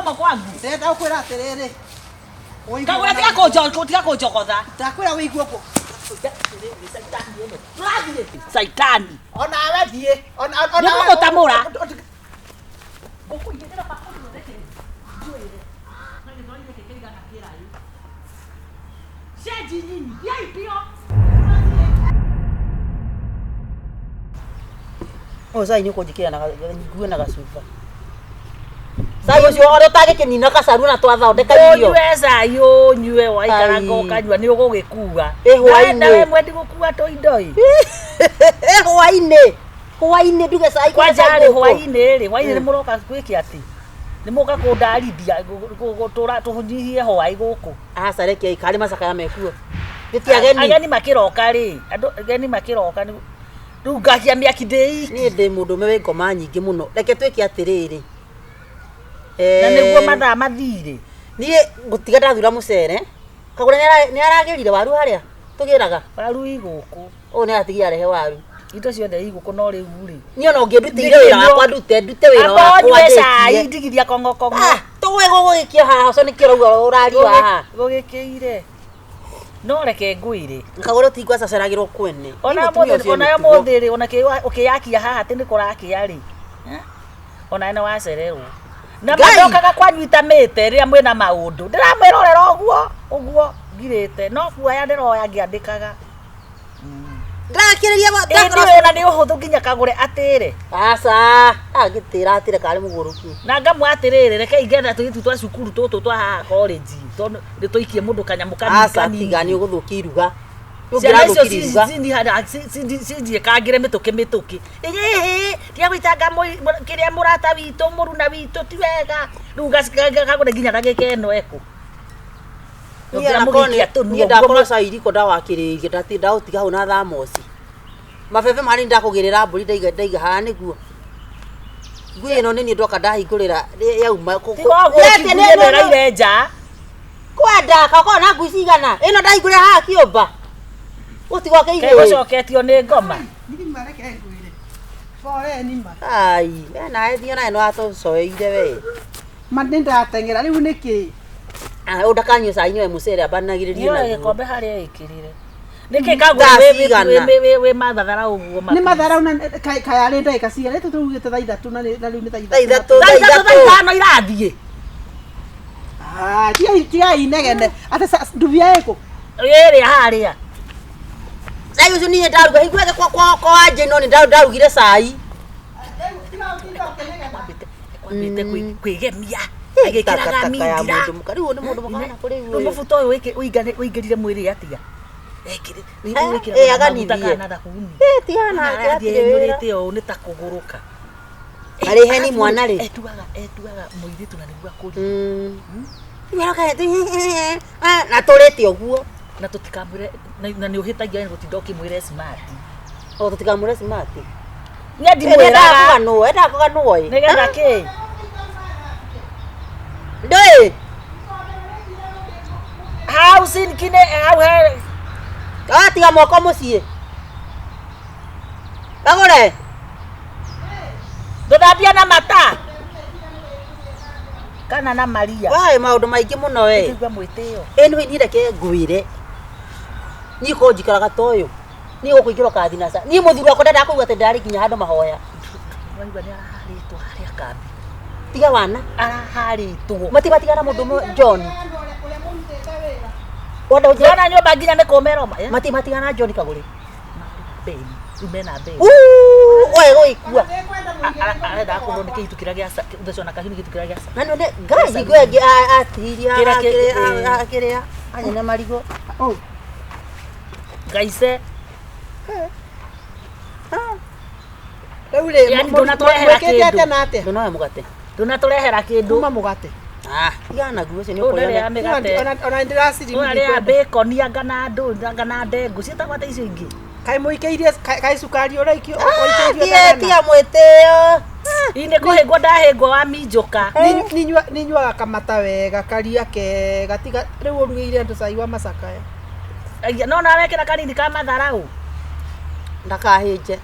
koma kwangu. Ndenda ukwira atiriri. Kagure tiga kunjogotha. Ndakwira wigue uko. Saitani. Ona we thie. Ona Nĩgũgũtamũra. Sai nyuko jikira na ngue na gasufa. Sai ucio ore tage kinina kacaru na twathondeka irio. Nyue cai nyue waikara ngokanyua ni ũgũgĩkua. Hwainĩ. Mwendi gũkua to indoi. Hwainĩ nduge cai kwa jari hwainĩ rĩ nĩ mũroka gwĩkia atĩ. Nĩ mũka kũndarithia gũtũra tũnyihie hwaĩ gũkũ. Aca reke ikari macaka ya mekuo. Gĩtiageni. Ageni makiroka rĩ. Andũ ageni makiroka nĩ rĩu ngakia mĩaki ndĩ. Niĩ ndĩ mũndũ me ngoma nyingĩ mũno. Reke twĩke atĩrĩrĩ. Na nĩguo mathaa mathire. Niĩ gũtiga ndathura mũcere. Kagure nĩ aragerire waru harĩa tũgĩraga. Waru igũkũ. Nĩ atigia rehe waru. Indo ciothe igũkũ no rĩu rĩ. Niĩ no ngĩndutire wĩra wakwa ndute wĩra wakwa ndĩkie. Ndigithia kongo. Tũwe gũgĩkia haha ũcio nĩkĩo rauga ũraria haha. Gũgĩkĩire. No reke ngwĩre. Kagure tigwa caceragĩrwo kwene. Ona mũthĩ rĩ ona ũkĩyakia haha atĩ nĩ kũrakia rĩ. Ona ene wacererwo. Na madokaga kwanyu itamĩte rĩrĩa mwĩna maũndũ. Ndĩramwĩrorera ũguo ngirĩte. No kuoya ndĩroya ngĩandĩkaga. Ndakĩrĩria ndakĩrĩria ona nĩ ũhũthũ nginya Kagure atĩre. Aca agĩtĩra atĩre karĩ mũgũrũki. Na ngamwa atĩrĩrĩ reke ingetha tũitu twa cukuru tũtũ twa haha college tondũ nĩ tũikie mũndũ kanyamũ kanini. Aca tigani ũgũthũkia iruga. Cindiĩ kangĩre mĩtũkĩ. Tia gũitanga kĩrĩa mũrata witũ mũruna witũ ti wega. Rĩu Kagure nginya ndagĩka ĩno eko. Niĩ ndakorwo cairi ko ndawakĩrĩirie ndaũtiga hau na thamoci. Mabebe marĩ ndakũgĩrĩra mbũri ndaiga haha nĩguo. Ngui ĩno nĩ niĩ ndoka ndahingũrĩra yauma. Nĩgereire nja. Kwenda kakoo na ngui cigana. Ĩno ndahingũrĩra haha kĩũmba. Ũtigwa kĩigũ. Kegũcoketio nĩ ngoma. Ai, na ethio nae no atũcoeire we. Mandi ndatengera rĩu nĩkĩ? Ndakanyue cai nyue mũcere abanagĩrĩrie na gĩkombe harĩa ĩkĩrire. Nĩkĩ Kagure wĩ mathathara ũguo nĩ mathathara na kayarĩ ndagĩka cigana tũtugĩte thaa ithatũ na rĩu nĩ thaa ithatũ. Ithano irathiĩ. Tia inegene atĩ nduvia ĩkũ ĩrĩa harĩa. Cai ũcio niĩ ndaruga higuage kwa anje no nĩ ndarugire cai. Kwambĩte kwĩgemia. Agĩkĩraga mindira. Rĩu nĩ mũndũ makana kũrĩ iwe. Mũbuto ũyũ ũingĩrire mwĩrĩ atĩa. Aganithie. Tihana atĩrĩrĩte ũũ nĩ ta kũgũrũka. Arĩ heni mwana rĩ. Etuaga mũirĩtu na nĩguo akũri. Na tũrĩte ũguo. Na tũtikamwĩre na nĩ ũhĩtagia gũtinda ũkĩmwĩre smart. Tũtikamwĩre smart. Niĩ ndimwĩraga. Endaga nũĩ. Nĩgetha kĩ? Ndũĩ. Hau sinkine hau he. Tiga moko mũciĩ. Kagure. Ndũthambia na mata. Kana na Maria. Wae maũndũ maingĩ mũno we. Ndigwa mwĩtĩo. Ĩno niĩ reke ngwĩre. Niĩ ko njikaraga ta ũyũ. Niĩ gũkũingĩrwo kathinaca. Niĩ mũthuri wakwa ndendaga kũigua atĩ ndarĩ nginya handũ mahoya. Waigua nĩ araharĩtwo harĩa kambi. Tiga wana. Araharĩtwo. Matigatigana mũndũ John. Wana nyũmba nginya nĩ kũmeroma. Matigana John Kagure. Beni. Umena beni. Oe gũikua. Arenda kũrwo nĩ kĩhitu kĩrĩa gĩa thecwo na kahiũ nĩ kĩhitu kĩrĩa gĩa. Na none ngai ngwenge atiria akĩrĩa. Anyina marigo. Ngaice. Rĩu rĩ ndũnatũrehera kĩndũ. Ndũnoe mũgate. Ndũnatũrehera kĩndũ. Kuma mũgate. Tigana guo ũcio nĩ ũkũrĩa mĩgate. Ona ndĩraciri. Ũrĩa bacon ngana ndũ ngana ndengũ ciĩtagwo icio ingĩ. Kai mũikĩirie kai cukari ũraikio ũikĩirie tia mwĩtĩo. Ine kũhĩngwo ndahĩngwo wa minjũka. Ninyuaga kamata wega karia kega tiga rĩu ũrugĩire andũ cai wa macakaya. No na wekĩra kanini ka matharau. Ndakahĩnje.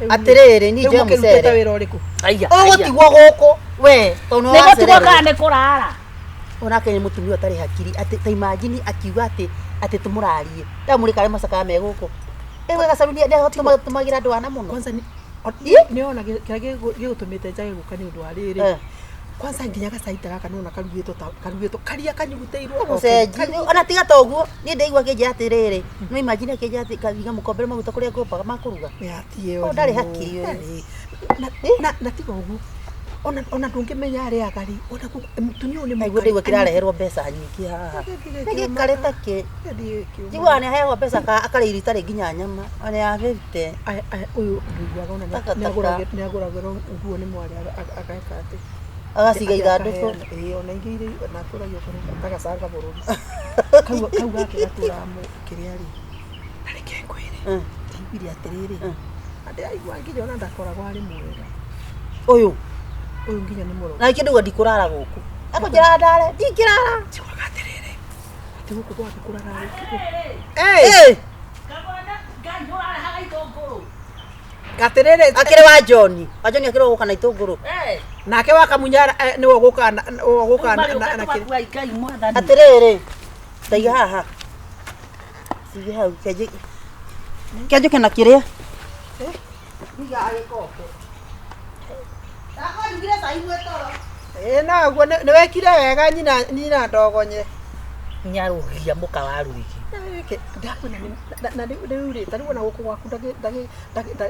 Atĩrĩrĩ ninje mũcere. Wĩra ũrĩkũ? Aya. Ũgũtigwo gũkũ. we tono Nego wacererwo tugoka nĩ kũrara. onake nĩ mũtumia ũtarĩ hakiri atĩ ta imagine akiuga atĩ tũmũrarie ndamũrĩ kare macaka me gũkũ ewe gacarunia nĩ tũmagira andũ ana mũno Kwanza ni ona kĩrĩa gĩgũtũmĩte njage gũka nĩ ũndũ wa rĩrĩ. Kwanza nginya gacaita gaka nona karugĩtwo karia kanyugutĩirwo gũcenji ona tiga toguo niĩ ndaigua kĩnjĩra atĩrĩrĩ no imagine kĩnjĩra atĩ kaviga mũkombere maguta kũrĩa ngũmbaga makũruga ndarĩ hakiri na tiga ũguo ona ndũngĩmenya arĩa agari ona mũtumia ũyũ nĩ mũigua ndaigua kĩrareherwo mbeca nyingĩ haha nĩgĩkarĩta kĩ njiguaga nĩ aheagwo mbeca akarĩiri itarĩ nginya nyama ona ya 50 ũyũ ndũiguaga ona nĩ agũragĩrwo nguo nĩ mwarĩ ageka atĩ agaciga ithandũkũ ona ingĩ irĩ na tũragio tagacanga bũrũri kau gake gatũra kĩrĩa rĩ na reke ngwĩre ndaiguire atĩrĩrĩ ndaigua nginya ona ndakoragwo arĩ mwega ũyũ nginya nĩ mũro na kĩndũ ndikũrara gũkũ akũnjĩra ndare ndingĩrara njiguaga atĩrĩrĩ atĩ gũkũ gwake kũrara gatirĩrĩ akĩrĩ wa John akĩrĩ gũka na itũngũrũ nake wa Kamunyara nĩwe gũka na atĩrĩrĩ ndaiga haha sige hau kĩanjũke na kĩrĩa iga agĩkoke ndakũrugire cai mwĩtoro naguo nĩwekire wega nyina ndogonye Nyarugia mũka wa rugi na rĩu rĩ tarĩu ona gũkũ gwaku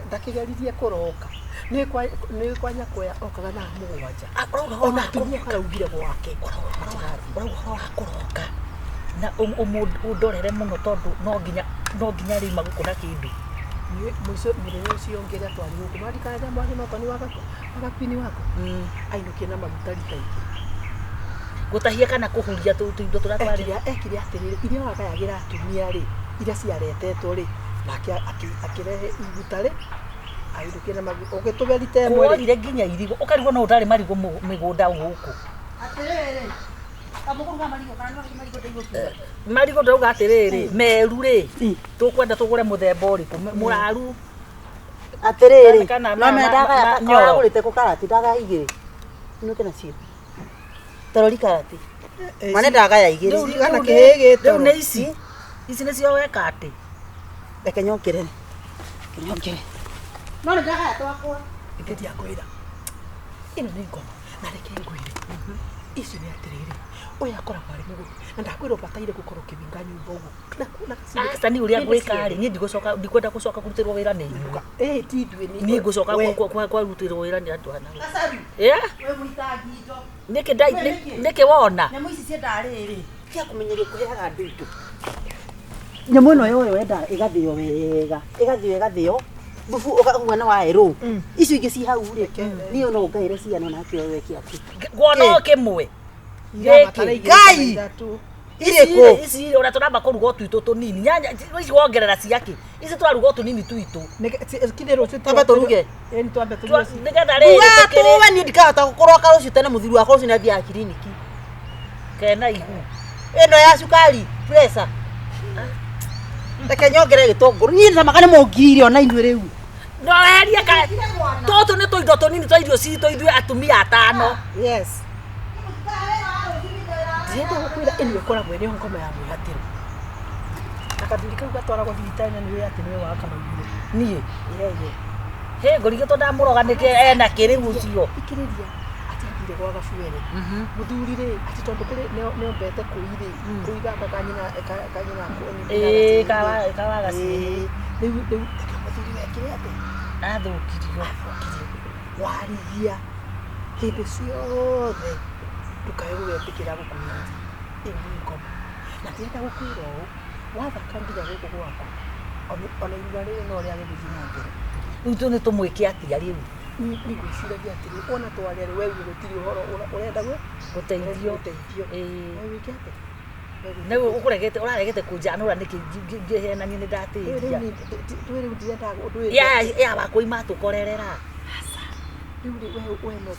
ndakĩgeririe kũroka nĩ kwanya kwoya okaga na mũgwanja ona atumia karaugire gwake kũroka na ũndorere mũno tondũ no nginya rĩu magũkũ na kĩndũ mũico mũthenya ũcio ũngĩ rĩrĩa twarĩ gũkũ marikaja mwage notoni wagakwini wako ainũkie na maguta rita ingĩ gũtahia kana kũhuria tũindo tũrĩa twarĩ ekire atĩrĩrĩ iria wagayagĩra atumia rĩ iria ciaretetwo rĩ nake akĩrehe iguta rĩ ainũkie na maguta ũgĩtũberite ĩmwe rĩ nginya irigo ũkarigwo no ũtarĩ marigũ mĩgũnda gũkũ atĩrĩrĩ marigũ ndauga atĩrĩrĩ meru rĩ tũkwenda tũgũre mũthemba ũrĩkũ mũraru atĩrĩrĩ no mendagaya agũrĩte kũ karati ndagaya igĩrĩ inuke nacio tarori karati mane ndagaya igĩrĩ kana kĩhĩgĩte rĩu nĩ ici nĩcio weka atĩ reke nyongere no nĩ ndagaya twakwa ingĩthia kwĩra ĩno nĩ ngoma na reke ngwĩre ici nĩ atĩrĩrĩ ũyũ akoragwo arĩ mũgũri na ndakwĩrwo bataire gũkorwo kĩvinga nyũmba ũguo acani ũrĩa ngwĩka rĩ niĩ ndikwenda gũcoka kũrutĩrwo wĩra nĩ inyuĩ ti ithuĩ niĩ ngũcoka kwarutĩrwo wĩra nĩ andũ ana nĩkĩ wona nyamũ ici ciendarĩrĩ cia kũmenyeria kũheaga andũ indo nyamũ ĩno yoyo wenda ĩgathĩo wega ĩgathĩo thubu mwena wa erũ icio ingĩ ci hau rĩ niĩ no ngaire ciana nakĩo weki atĩ wona kĩmwe Ngai irĩkũ ici ũrĩa tũramba kũruga tũitũ tũnini nyanya ici wongerera ciake ici twaruga tũnini tũitũ kithero twambe tũruge nĩgetha rĩrĩ tũwe niĩ ndikahota kũroka rũciũ tene mũthuri wakwa rũciũ nĩ athiaga kiriniki kena ihu ĩno ya cukari pressure reke nyongere gĩtũngũrũ niĩ ndamaka nĩ mũngirire ona inyuĩ rĩu ndoreria tũtũ nĩ tũindo tũnini twa irio citũ ithuĩ atumia atano yes ndienda gũkwĩra ĩno ĩkoragwo ĩrĩ ngoma ya mwĩhatĩro na kathuri kau gatwaragwo thibitarĩ na nĩwe atĩ nĩwe wakamaugire niĩ hĩ ngũrigĩtwo ndamũroganĩke ena kĩrĩu ũcio ikĩrĩria atĩambire gwa gabuere mũthuri rĩ atĩ tondũ kũrĩ nĩombete kũirĩ kũiga kanyina kawagaci rĩu mũthuri wekire atĩ athũkirio warigia hĩndĩ ciothe ndũkae gũgetĩkĩra gũkuĩra ĩno ngoma na ndienda gũkwĩra ũũ wathaka nginya gũkũ gwaku ona iruga rĩrĩ no rĩa gĩthiĩ na mbere rĩu nĩ tũmwĩke atĩa rĩu nĩgwĩciragia atĩrĩ ona twarĩarĩ we gũtirĩ ũhoro ũrenda gũteithio wĩke atĩ Nĩwe ũkũregete ũraregete kũnjanũra nĩkĩ ngĩhenanie nĩ ndatĩria. Rĩu ndiendaga ũndũ ũyũ. Ya bakũ imatũkorerera. Rĩu we no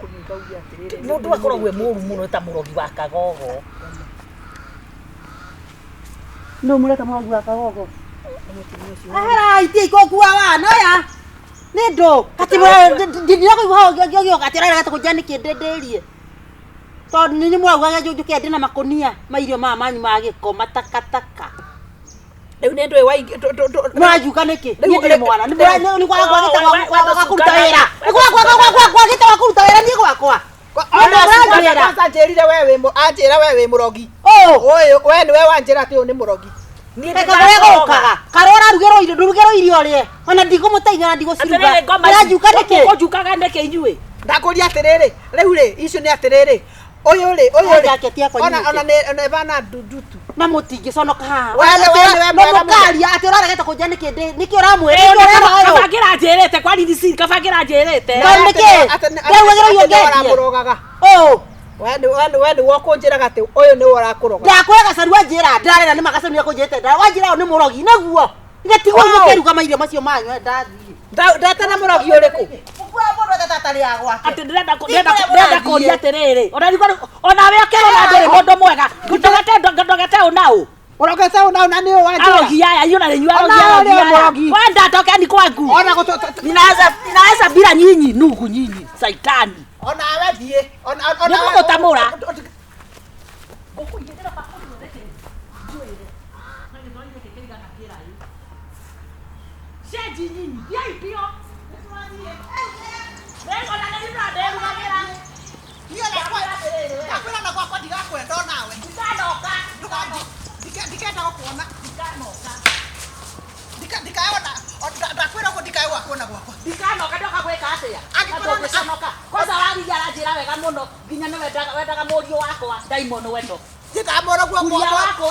kũhinga uge atĩrĩrĩ. Mũndũ akoragwo e mũru mũno ta mũrogi wa kagogo. No mũreka mũrogi wa kagogo. Ahara itie ikokua wana ya. Nendo katimwa ndinako iho gatira gata kujani kindenderie to ni mwauga njuke ndina makonia mairio manyu magiko matakataka riu nendo we waingi mwajuka niki ni mwana ni kwa kuruta wera kwa gita wa kuruta wera ni gwakwa Kwanza njirire we wi murogi uyu we ni we wanjira ati uyu ni murogi Kaga karora rugero irio rie ona ndigumuteithia na ndiguciruga mwajuka niki ujukaga niki inyue ndakuria atiriri riu ri icio ni atiriri uyu ri ona bana ndutu na mutingi conoka haha we mukaria ati urarageta kunja niki uramwira kabangira njirite kwa nini si kabangira njirite murogaga we ni wokunjira gati uyu ni warakuroga ndakwega sarua njira ndarera ni magaconia kunjite nda wanjira ni murogi naguo igatigwo mukeruga mairio macio manyu ndathii ndatana murogi uriku ati ndirenda kuria atiriri ona we akirona ndiri mundu mwega ndogete unau urogete unau na ni wanjira arogi aya yuna ni arogi wenda toke ni kwangu ninaweza bila nyinyi nugu nyinyi saitani ona we thie ona gutamura Seji nyinyi yai pio Vengo na nini brother unagira hiyo nakwenda na kwa ndigakwenda nawe ndikenda kuona ndikaona ndakwira ko ndikaewa kuona gwakwa ndikanoka ndoka gweka atia angikonoka kwanza wari ara njira wega muno nginya ni wendaga murio wakwa Diamond wendo ndikamora gwakwa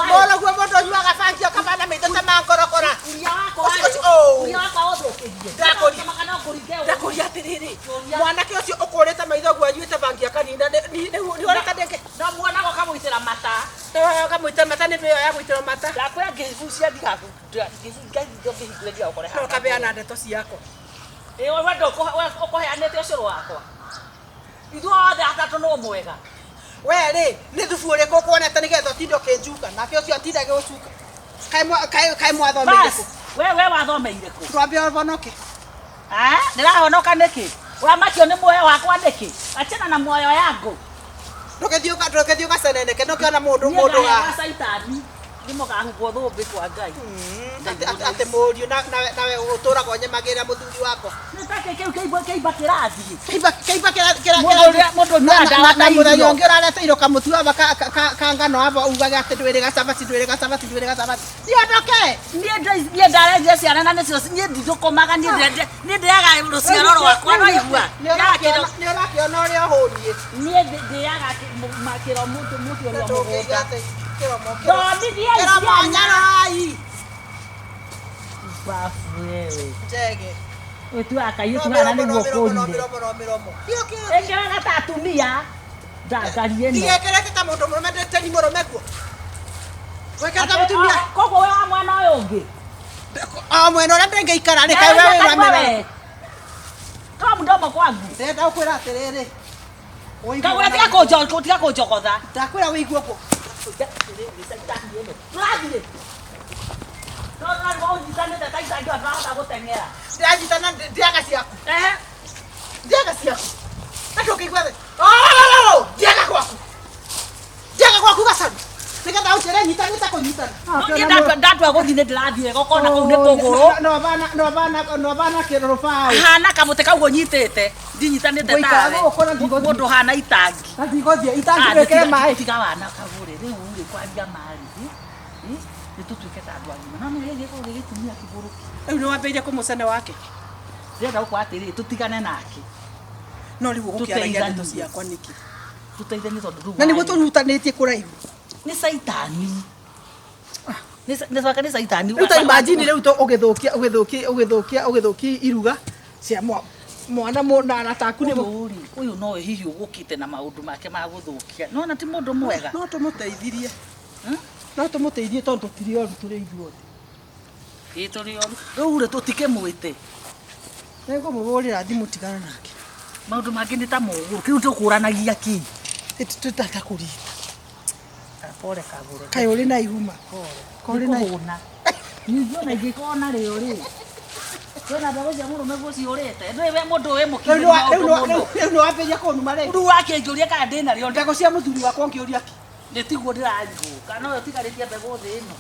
mora gwa mondo nyuaga fangia kabana mitete mangorokora uria wakwa uthukirie ndakuria atiriri mwanake ucio ukurite maitho gwa nyuite bangia kanina ni oreka ndenge no mwana go kamuitira mata kamuitira mata ni biyo ya guitira mata ndakwira ngivucia ndigaku ngivucia ukore no kabeana ndeto ciako wendo ukoheanite ucuru wakwa ithuothe atatu no mwega weri ni thubu uriku kuonete nigetha tindo kinjuka nake ucio atindage ucuka kai mwathomeire ku we wathomeire ku twambe obonoke ndirahonoka niki uramakio ni muoyo wakwa niki achana na muoyo yangu ndukethiuka ceneneke nukiona mundu ga saitani ndimo gahugo thumbi kwa Ngai ate muriu nawe utura konye magira muthuri wako nitake kiu keiba kirathi keiba kira mundu nanda na muthuri onge urarete iro kamutu aba kangano aba ugaga ate ndwire gacabati niondoke nie ndarenje ciana na nicio nie ndithukumaga nie ndiaga ruciaro rwakwa no igua ni urakiona uria hurie nie ndiaga makiro mutu uria mugunda Nyarai bafu wewe Jege wetu akayo tuhana ni gokonde ekera gata atumia ndangarieno igekera ta mundu murume tani murume guo weka ta mutumia kogo we wa mwana uyu ungi mwena ura ndengeikara ni kai wewe ramera kama mdomo kwangu ndenda ukwira atiriri kagure tiga kunjogotha ndakwira wiguo ko ndajitana ndiaga ciaku ndiaga ciaku ndokigwethe ndiaga gwaku gacaru nigetha ucere nyitana kunyitana ndatwa guthine ndirathire gokona kuu ni kuguru no bana kirorofao hana kamute kau nyitite ndinyitanite tawe mundu hana itangi ndigothie itangi wekere mai tiga wana kagure riu uri kwanja mari nitutuike ta andu agima no nige giko gigitumia kiguru riu ni wambeire ku Mucene wake ndenda ukwa atiri tutigane nake no riu gukiaragia ndeto ciakwa niki tuteithanie tondu rugu na niguo turutanitie kuraihu ni saitani ni saitani uta imagine riu to ugithukia iruga cia mwana na taku ni uyu no hihi ugukite na maundu make ma guthukia no na ti mundu mwega no tumuteithirie no tumuteithie tondu tiri oru turi ithuothe turi oru riu ri tutike mwite nego muburira thimu tigana nake maundu make ni ta mugu kiu tukuranagia ki tutata kurita pole kagure kai uri na ihuma pole na ihuma ndio na ingikona leo ri Kwena mbegu cia murume guciurite. Ndiwe mundu wi mukiri. Riu no wambiria kunuma rĩngĩ. Ndu wakinjuria kana ndina rio. Mbegu cia mũthuri wakwa ngĩũria ki. Nĩ tiguo ndĩrarigũka no yo tigaritie mbegu thĩ ĩno.